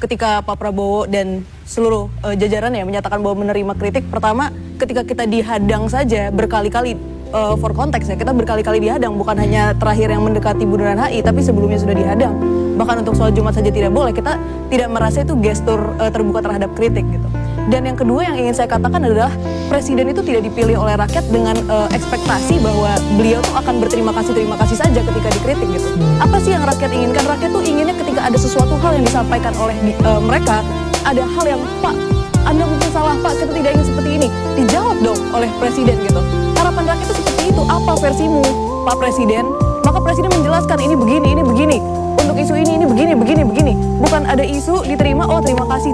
ketika Pak Prabowo dan seluruh jajarannya menyatakan bahwa menerima kritik. Pertama, ketika kita dihadang saja berkali-kali, for context ya, kita berkali-kali dihadang, bukan hanya terakhir yang mendekati Bundaran HI, tapi sebelumnya sudah dihadang. Bahkan untuk sholat Jumat saja tidak boleh, kita tidak merasa itu gestur terbuka terhadap kritik gitu. Dan yang kedua yang ingin saya katakan adalah presiden itu tidak dipilih oleh rakyat dengan ekspektasi bahwa beliau tuh akan terima kasih saja ketika dikritik gitu. Apa sih yang rakyat inginkan? Rakyat tuh inginnya ketika ada sesuatu hal yang disampaikan oleh mereka, ada hal yang, Pak, Anda mungkin salah, Pak, kita tidak ingin seperti ini. Dijawab dong oleh presiden gitu. Harapan rakyat itu seperti itu. Apa versimu, Pak Presiden? Maka presiden menjelaskan ini begini. Untuk isu ini begini. Bukan ada isu diterima, oh terima kasih.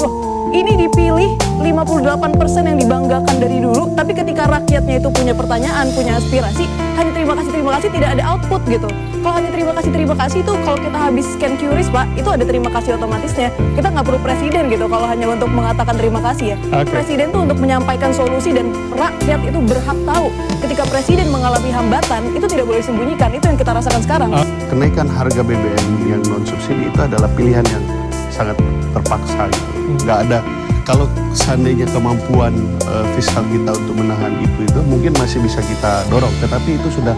Wah, ini dipilih 58% yang dibanggakan dari dulu, tapi ketika rakyatnya itu punya pertanyaan, punya aspirasi, hanya terima kasih, tidak ada output gitu. Kalau hanya terima kasih itu kalau kita habis scan QRIS, Pak, itu ada terima kasih otomatisnya. Kita nggak perlu presiden gitu kalau hanya untuk mengatakan terima kasih ya. Okay. Presiden tuh untuk menyampaikan solusi dan rakyat itu berhak tahu. Ketika presiden mengalami hambatan, itu tidak boleh disembunyikan. Itu yang kita rasakan sekarang. Kenaikan harga BBM yang non subsidi itu adalah pilihan yang sangat terpaksa gitu. Nggak ada, kalau seandainya kemampuan fiskal kita untuk menahan itu mungkin masih bisa kita dorong, tetapi itu sudah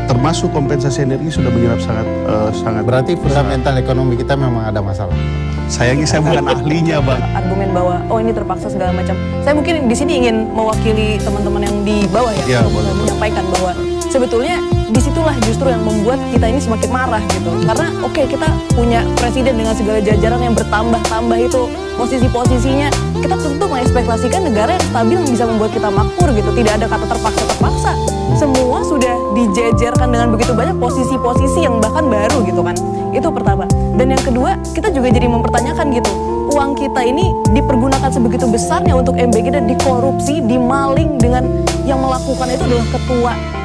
termasuk kompensasi energi sudah menyerap sangat. Berarti fundamental ekonomi kita memang ada masalah. Sayangnya saya bukan ahlinya, Bang. Argumen bahwa ini terpaksa segala macam. Saya mungkin di sini ingin mewakili teman-teman yang di bawah ya, untuk menyampaikan bahwa sebetulnya disitulah justru yang membuat kita ini semakin marah gitu. Karena kita punya presiden dengan segala jajaran yang bertambah-tambah itu, posisi-posisinya, kita tentu mengekspektasikan negara yang stabil yang bisa membuat kita makmur gitu. Tidak ada kata terpaksa. Semua sudah dijejerkan dengan begitu banyak posisi-posisi yang bahkan baru gitu kan. Itu pertama. Dan yang kedua, kita juga jadi mempertanyakan gitu, uang kita ini dipergunakan sebegitu besarnya untuk MBG dan dikorupsi, dimaling, dengan yang melakukan itu adalah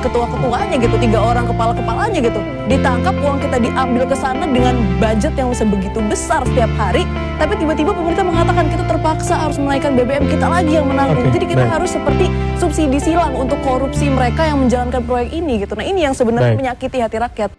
ketua-ketuanya gitu, 3 orang kepala-kepalanya gitu. Ditangkap, uang kita diambil ke sana dengan budget yang sebegitu besar setiap hari, tapi tiba-tiba pemerintah mengatakan kita terpaksa harus menaikkan BBM, kita lagi yang menanggung. Jadi kita harus seperti subsidi silang untuk korupsi mereka yang menjalankan proyek ini gitu. Nah, ini yang sebenarnya menyakiti hati rakyat.